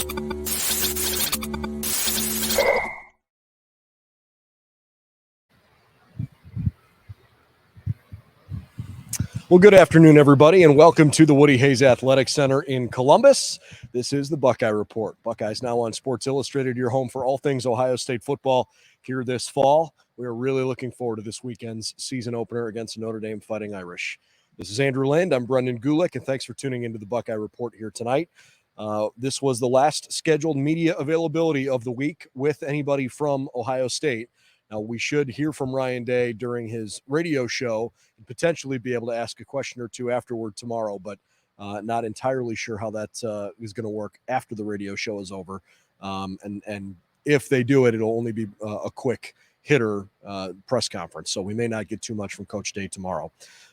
Well, good afternoon, everybody, and welcome to the Woody Hayes Athletic Center in Columbus. This is the Buckeye Report. Buckeyes Now on Sports Illustrated, your home for all things Ohio State football here this fall. We are really looking forward to this weekend's season opener against Notre Dame Fighting Irish. This is Andrew Lind. I'm Brendan Gulick, and thanks for tuning into the Buckeye Report here tonight. This was the last scheduled media availability of the week with anybody from Ohio State. Now, we should hear from Ryan Day during his radio show and potentially be able to ask a question or two afterward tomorrow, but not entirely sure how that is going to work after the radio show is over. And if they do it, it'll only be a quick hitter press conference, so we may not get too much from Coach Day tomorrow.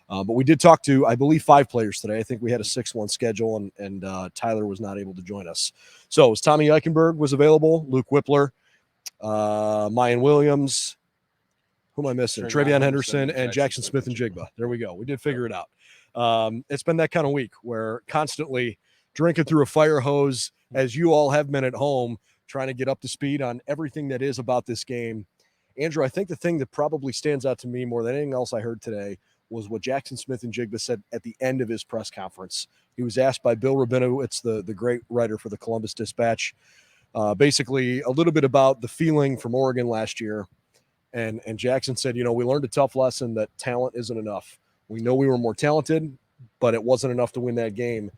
But we did talk to, I believe, 5 players today. I think we had a 6-1 schedule, and Tyler was not able to join us. So it was Tommy Eichenberg was available, Luke Whippler, Mayan Williams, who am I missing? Travion Henderson and Jaxon Smith-Njigba. There we go. We did figure it out. It's been that kind of week where constantly drinking through a fire hose, as you all have been at home, trying to get up to speed on everything that is about this game. Andrew, I think the thing that probably stands out to me more than anything else I heard today was what Jaxon Smith-Njigba said at the end of his press conference. He was asked by Bill Rabinowitz, the great writer for the Columbus Dispatch, basically a little bit about the feeling from Oregon last year. And Jaxon said, we learned a tough lesson that talent isn't enough. We know we were more talented, but it wasn't enough to win that game.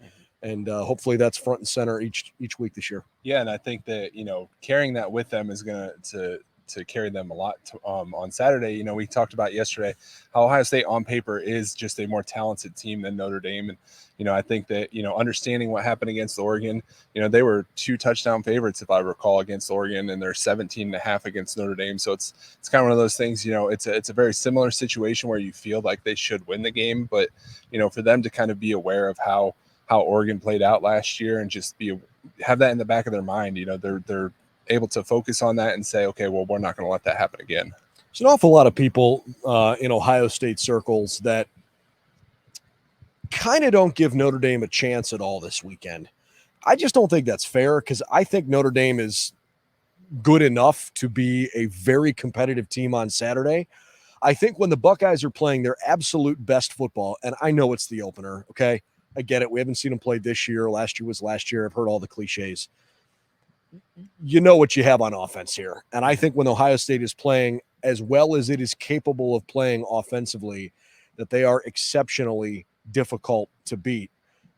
And hopefully that's front and center each week this year. Yeah, and I think that, carrying that with them is going to carry them a lot on Saturday. We talked about yesterday how Ohio State on paper is just a more talented team than Notre Dame. And, I think that, understanding what happened against Oregon, they were 2 touchdown favorites, if I recall, against Oregon, and they're 17.5 against Notre Dame. So it's kind of one of those things, it's a very similar situation where you feel like they should win the game. But, for them to kind of be aware of how Oregon played out last year and just have that in the back of their mind, they're able to focus on that and say, okay, well, we're not going to let that happen again. There's an awful lot of people in Ohio State circles that kind of don't give Notre Dame a chance at all this weekend. I just don't think that's fair, because I think Notre Dame is good enough to be a very competitive team on Saturday. I think when the Buckeyes are playing their absolute best football, and I know it's the opener, okay? I get it. We haven't seen them play this year. Last year was last year. I've heard all the cliches. You know what you have on offense here. And I think when Ohio State is playing as well as it is capable of playing offensively, that they are exceptionally difficult to beat.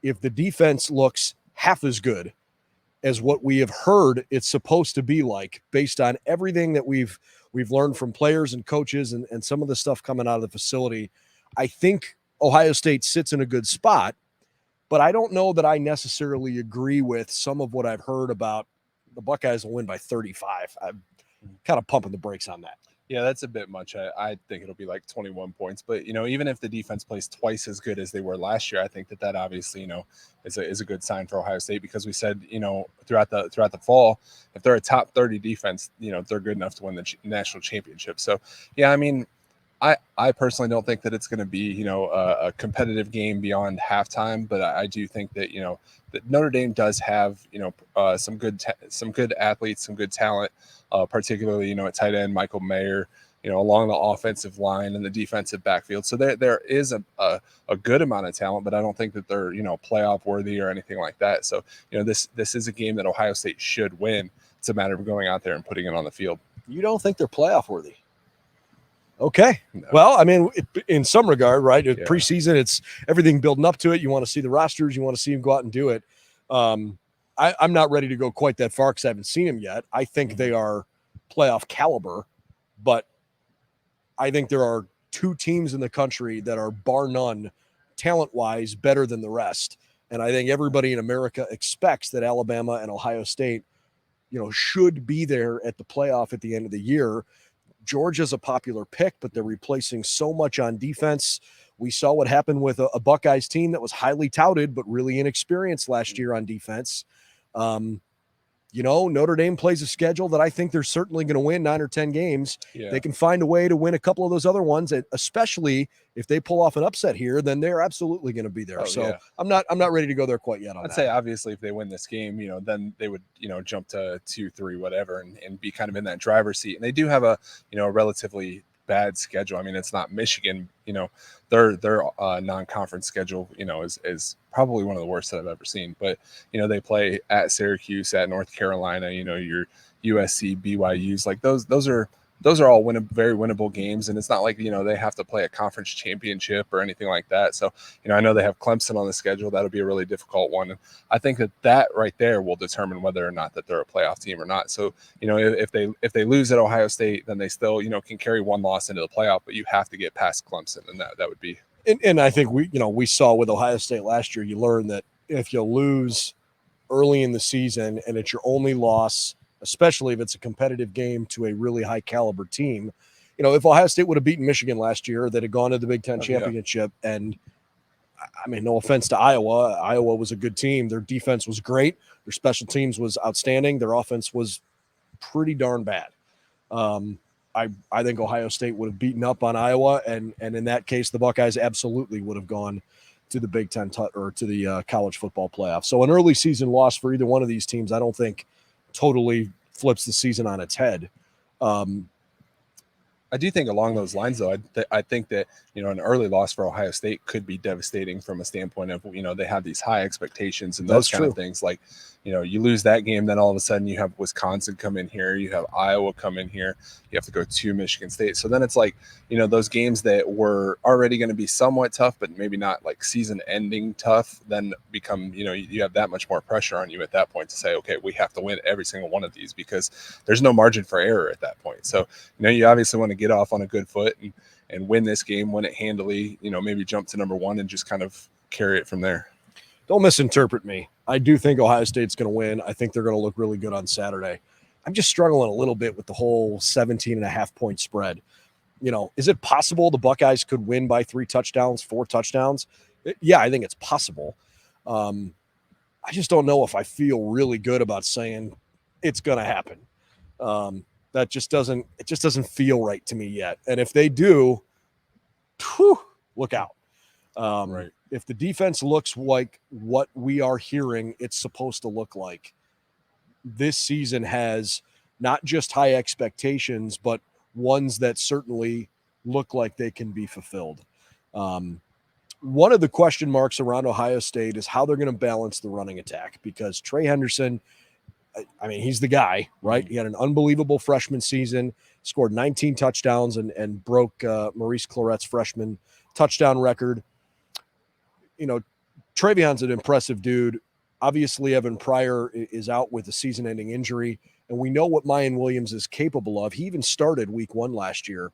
If the defense looks half as good as what we have heard it's supposed to be like, based on everything that we've learned from players and coaches and some of the stuff coming out of the facility, I think Ohio State sits in a good spot. But I don't know that I necessarily agree with some of what I've heard about the Buckeyes will win by 35. I'm kind of pumping the brakes on that. Yeah, that's a bit much. I think it'll be like 21 points. But, even if the defense plays twice as good as they were last year, I think that obviously, is a good sign for Ohio State, because we said, throughout the fall, if they're a top 30 defense, they're good enough to win the national championship. So, yeah, I mean, I personally don't think that it's going to be, a competitive game beyond halftime, but I do think that, that Notre Dame does have, some good athletes, some good talent, particularly, at tight end, Michael Mayer, along the offensive line and the defensive backfield. So there is a good amount of talent, but I don't think that they're, playoff worthy or anything like that. So, this is a game that Ohio State should win. It's a matter of going out there and putting it on the field. You don't think they're playoff worthy? Okay. No. Well, I mean, in some regard, right? Yeah. Preseason, it's everything building up to it. You want to see the rosters. You want to see them go out and do it. I'm not ready to go quite that far because I haven't seen them yet. I think they are playoff caliber, but I think there are 2 teams in the country that are bar none, talent-wise, better than the rest. And I think everybody in America expects that Alabama and Ohio State, should be there at the playoff at the end of the year. Georgia's a popular pick, but they're replacing so much on defense. We saw what happened with a Buckeyes team that was highly touted, but really inexperienced last year on defense. Notre Dame plays a schedule that I think they're certainly going to win 9 or 10 games. Yeah. They can find a way to win a couple of those other ones, especially if they pull off an upset here, then they're absolutely going to be there. So I'm not ready to go there quite yet on that. I'd say obviously if they win this game, then they would, jump to 2-3, whatever, and be kind of in that driver's seat. And they do have a relatively bad schedule. I mean, it's not Michigan, their non-conference schedule, is probably one of the worst that I've ever seen. But, they play at Syracuse, at North Carolina, your USC, BYU's, like those are all very winnable games. And it's not like, they have to play a conference championship or anything like that. So, I know they have Clemson on the schedule. That'll be a really difficult one. And I think that right there will determine whether or not that they're a playoff team or not. So, if they lose at Ohio State, then they still, can carry one loss into the playoff, but you have to get past Clemson. And that would be. And I think we saw with Ohio State last year, you learn that if you lose early in the season and it's your only loss, especially if it's a competitive game to a really high caliber team. If Ohio State would have beaten Michigan last year, they'd have gone to the Big Ten championship. Yeah. And I mean, no offense to Iowa. Iowa was a good team. Their defense was great. Their special teams was outstanding. Their offense was pretty darn bad. I think Ohio State would have beaten up on Iowa. And in that case, the Buckeyes absolutely would have gone to the Big Ten or to the college football playoff. So an early season loss for either one of these teams, I don't think totally flips the season on its head. I do think along those lines, though, I think that, an early loss for Ohio State could be devastating from a standpoint of, they have these high expectations and those kind of things. Like, you lose that game, then all of a sudden you have Wisconsin come in here, you have Iowa come in here, you have to go to Michigan State. So then it's like, those games that were already going to be somewhat tough, but maybe not like season ending tough, then become, you have that much more pressure on you at that point to say, okay, we have to win every single one of these because there's no margin for error at that point. So, you obviously want to get off on a good foot and win this game, win it handily, maybe jump to number one and just kind of carry it from there. Don't misinterpret me. I do think Ohio State's going to win. I think they're going to look really good on Saturday. I'm just struggling a little bit with the whole 17.5-point spread. Is it possible the Buckeyes could win by 3 touchdowns, 4 touchdowns? Yeah, I think it's possible. I just don't know if I feel really good about saying it's going to happen. That just doesn't feel right to me yet. And if they do, look out. Right. If the defense looks like what we are hearing it's supposed to look like, this season has not just high expectations, but ones that certainly look like they can be fulfilled. One of the question marks around Ohio State is how they're going to balance the running attack, because Trey Henderson, I mean, he's the guy, right? He had an unbelievable freshman season, scored 19 touchdowns and broke Maurice Claret's freshman touchdown record. Trayvon's an impressive dude. Obviously, Evan Pryor is out with a season-ending injury, and we know what Mayan Williams is capable of. He even started week 1 last year.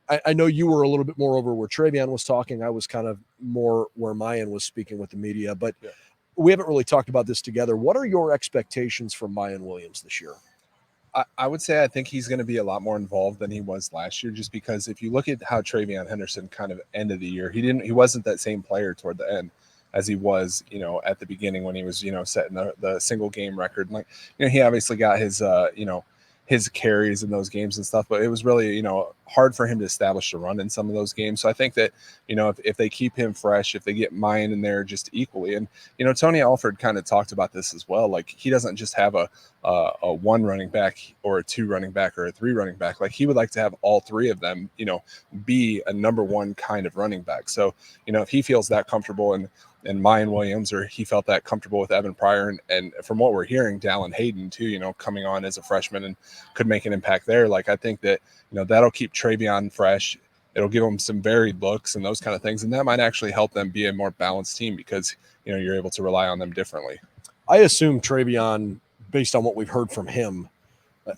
I know you were a little bit more over where Trayvon was talking. I was kind of more where Mayan was speaking with the media, but we haven't really talked about this together. What are your expectations from Mayan Williams this year? I would say I think he's going to be a lot more involved than he was last year, just because if you look at how Trayvon Henderson kind of ended the year, he wasn't that same player toward the end as he was, at the beginning when he was, setting the single game record. Like, he obviously got his, his carries in those games and stuff, but it was really, hard for him to establish a run in some of those games. So I think that, if they keep him fresh, if they get Mayan in there just equally, and, Tony Alford kind of talked about this as well. Like, he doesn't just have a 1 running back or a 2 running back or a 3 running back. Like, he would like to have all 3 of them, be a number 1 kind of running back. So, if he feels that comfortable and Mayan Williams, or he felt that comfortable with Evan Pryor, and from what we're hearing, Dallin Hayden too, coming on as a freshman and could make an impact there. Like, I think that, that'll keep Trayvon fresh. It'll give them some varied looks and those kind of things. And that might actually help them be a more balanced team because, you're able to rely on them differently. I assume Trayvon, based on what we've heard from him,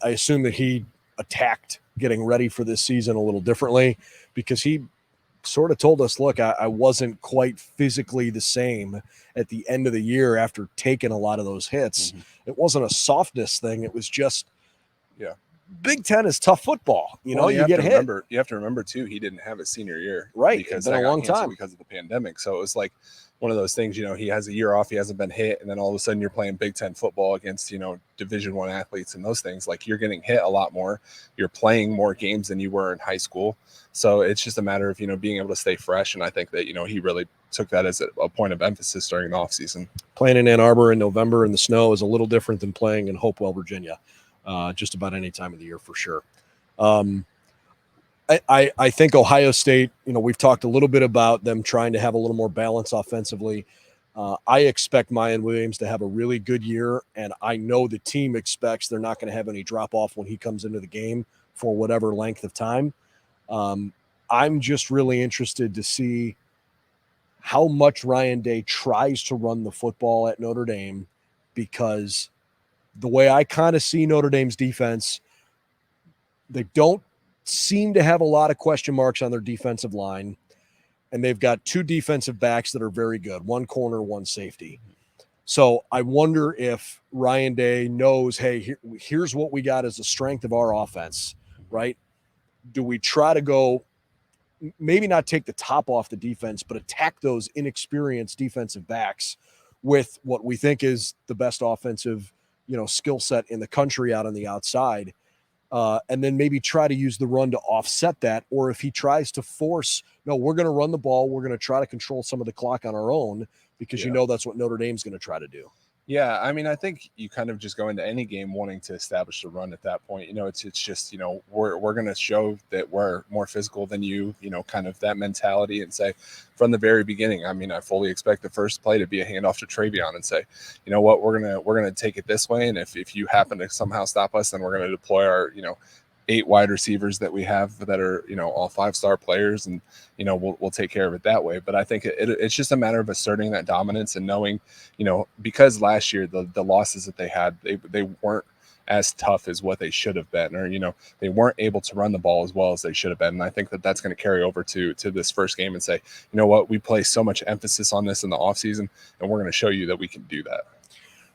I assume that he attacked getting ready for this season a little differently, because he sort of told us, look, I wasn't quite physically the same at the end of the year after taking a lot of those hits. Mm-hmm. It wasn't a softness thing. It was just, Big Ten is tough football. You get hit. You have to remember too, he didn't have a senior year. Right. Because it's been a long time because of the pandemic. So it was like, one of those things, he has a year off, he hasn't been hit, and then all of a sudden you're playing Big Ten football against, Division I athletes and those things. Like, you're getting hit a lot more. You're playing more games than you were in high school. So it's just a matter of, being able to stay fresh. And I think that, he really took that as a point of emphasis during the offseason. Playing in Ann Arbor in November in the snow is a little different than playing in Hopewell, Virginia, just about any time of the year for sure. I think Ohio State, we've talked a little bit about them trying to have a little more balance offensively. I expect Mayan Williams to have a really good year, and I know the team expects they're not going to have any drop-off when he comes into the game for whatever length of time. I'm just really interested to see how much Ryan Day tries to run the football at Notre Dame, because the way I kind of see Notre Dame's defense, they don't seem to have a lot of question marks on their defensive line, and they've got two defensive backs that are very good, one corner, one safety. So I wonder if Ryan Day knows, hey, here's what we got as the strength of our offense, right? Do we try to go, maybe not take the top off the defense, but attack those inexperienced defensive backs with what we think is the best offensive, skill set in the country out on the outside? And then maybe try to use the run to offset that. Or if he tries to force, no, we're going to run the ball, we're going to try to control some of the clock on our own, because that's what Notre Dame's going to try to do. Yeah, I mean, I think you kind of just go into any game wanting to establish the run at that point. It's just, we're going to show that we're more physical than you, kind of that mentality, and say from the very beginning, I mean, I fully expect the first play to be a handoff to Travion and say, you know what, we're going to take it this way. And if you happen to somehow stop us, then we're going to deploy our, 8 wide receivers that we have that are, all 5-star players, and, we'll take care of it that way. But I think it's just a matter of asserting that dominance and knowing, because last year the losses that they had, they weren't as tough as what they should have been, or, they weren't able to run the ball as well as they should have been. And I think that that's going to carry over to this first game and say, you know what, we place so much emphasis on this in the offseason, and we're going to show you that we can do that.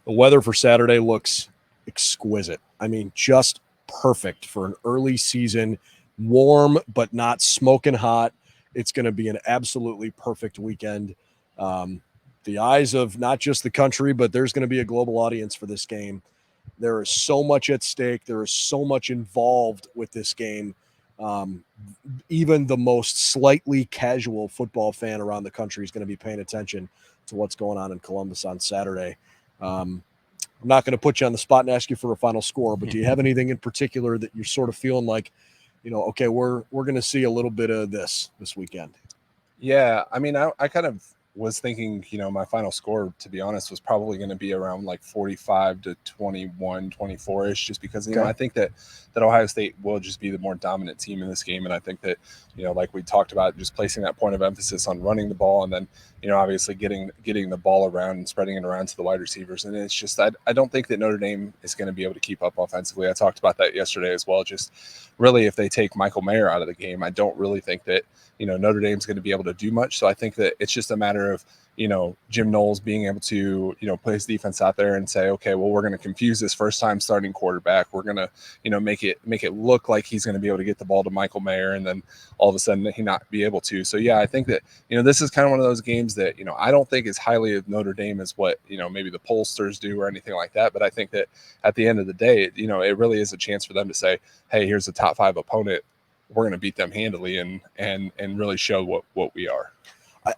The weather for Saturday looks exquisite. I mean, just perfect for an early season, warm but not smoking hot. It's going to be an absolutely perfect weekend. The eyes of not just the country, but there's going to be a global audience for this game. There is so much at stake. There is so much involved with this game. Even the most slightly casual football fan around the country is going to be paying attention to what's going on in Columbus on Saturday. I'm not going to put you on the spot and ask you for a final score, but do you have anything in particular that you're sort of feeling like, okay, we're going to see a little bit of this weekend? Yeah, I mean, I kind of was thinking, my final score, to be honest, was probably going to be around like 45 to 21, 24-ish, just because, I think that Ohio State will just be the more dominant team in this game. And I think that, like we talked about, just placing that point of emphasis on running the ball, and then, obviously getting the ball around and spreading it around to the wide receivers. And it's just, I don't think that Notre Dame is going to be able to keep up offensively. I talked about that yesterday as well. Just really, if they take Michael Mayer out of the game, I don't really think that, Notre Dame's going to be able to do much. So I think that it's just a matter of, Jim Knowles being able to, put his defense out there and say, okay, well, we're going to confuse this first time starting quarterback. We're going to, make it look like he's going to be able to get the ball to Michael Mayer, and then all of a sudden he not be able to. So yeah, I think that, this is kind of one of those games that, I don't think as highly of Notre Dame as what, maybe the pollsters do or anything like that. But I think that at the end of the day, it really is a chance for them to say, hey, here's a top 5 opponent. We're going to beat them handily and really show what we are.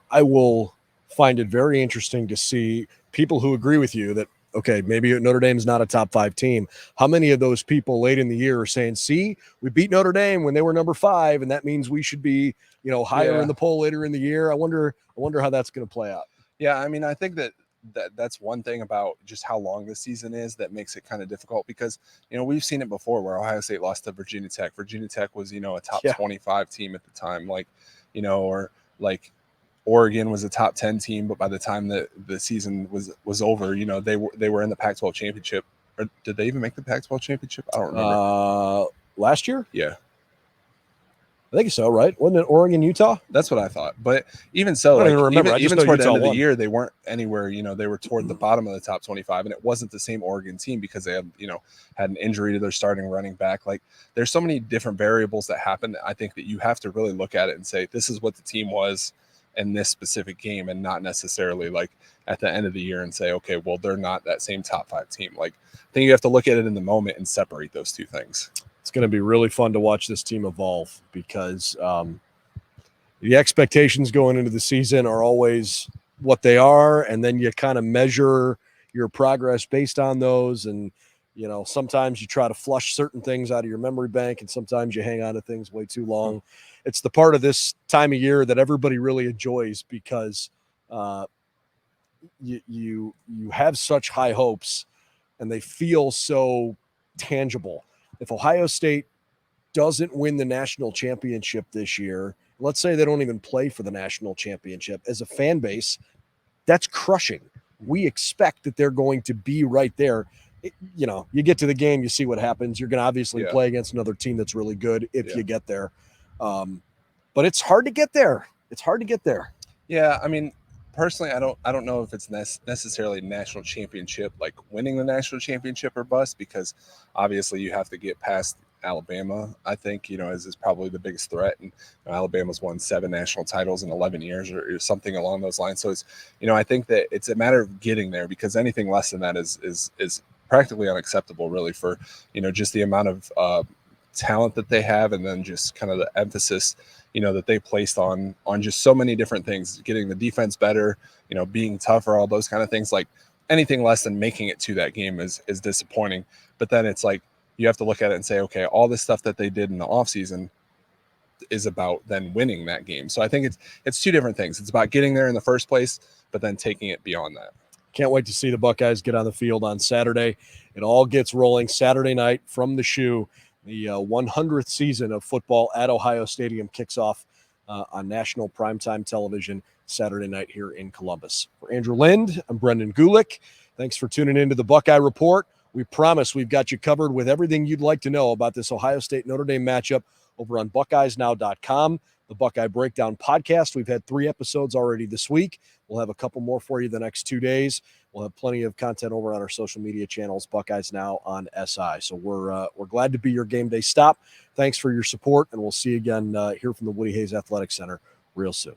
I will find it very interesting to see people who agree with you that, okay, maybe Notre Dame's not a top 5 team. How many of those people late in the year are saying, see, we beat Notre Dame when they were number 5, and that means we should be, higher in the poll later in the year? I wonder how that's going to play out. Yeah, I mean, I think that's one thing about just how long the season is that makes it kind of difficult, because, we've seen it before where Ohio State lost to Virginia Tech. Virginia Tech was, a top 25 team at the time, or like Oregon was a top 10 team, but by the time that the season was over, they were in the Pac-12 championship. Or did they even make the Pac-12 championship? I don't remember. Last year? Yeah. I think so, right? Wasn't it Oregon, Utah? That's what I thought. But even so, I don't even remember. Even toward the end of the year, they weren't anywhere. They were toward the bottom of the top 25, and it wasn't the same Oregon team because they had an injury to their starting running back. Like, there's so many different variables that happen that I think that you have to really look at it and say, this is what the team was in this specific game, and not necessarily like at the end of the year and say, okay, well, they're not that same top 5 team. Like, I think you have to look at it in the moment and separate those two things. It's going to be really fun to watch this team evolve because the expectations going into the season are always what they are, and then you kind of measure your progress based on those. And sometimes you try to flush certain things out of your memory bank, and sometimes you hang on to things way too long. It's the part of this time of year that everybody really enjoys because you have such high hopes, and they feel so tangible. If Ohio State doesn't win the national championship this year, let's say they don't even play for the national championship, as a fan base, that's crushing. We expect that they're going to be right there. You get to the game, you see what happens. You're going to obviously play against another team that's really good if you get there. But it's hard to get there. Yeah, I mean, personally, I don't know if it's necessarily national championship, like winning the national championship or bust, because obviously you have to get past Alabama. I think is probably the biggest threat, and Alabama's won 7 national titles in 11 years or something along those lines. So it's I think that it's a matter of getting there, because anything less than that is practically unacceptable, really, for just the amount of talent that they have, and then just kind of the emphasis that they placed on just so many different things, getting the defense better, being tougher, all those kind of things. Like, anything less than making it to that game is disappointing. But then it's like, you have to look at it and say, okay, all this stuff that they did in the offseason is about then winning that game. So I think it's two different things. It's about getting there in the first place, but then taking it beyond that. Can't wait to see the Buckeyes get on the field on Saturday. It all gets rolling Saturday night from the shoe. The 100th season of football at Ohio Stadium kicks off on national primetime television Saturday night here in Columbus. For Andrew Lind, I'm Brendan Gulick. Thanks for tuning in to the Buckeye Report. We promise we've got you covered with everything you'd like to know about this Ohio State-Notre Dame matchup over on BuckeyesNow.com. The Buckeye Breakdown podcast. We've had 3 episodes already this week. We'll have a couple more for you the next 2 days. We'll have plenty of content over on our social media channels, Buckeyes Now on SI. So we're glad to be your game day stop. Thanks for your support, and we'll see you again here from the Woody Hayes Athletic Center real soon.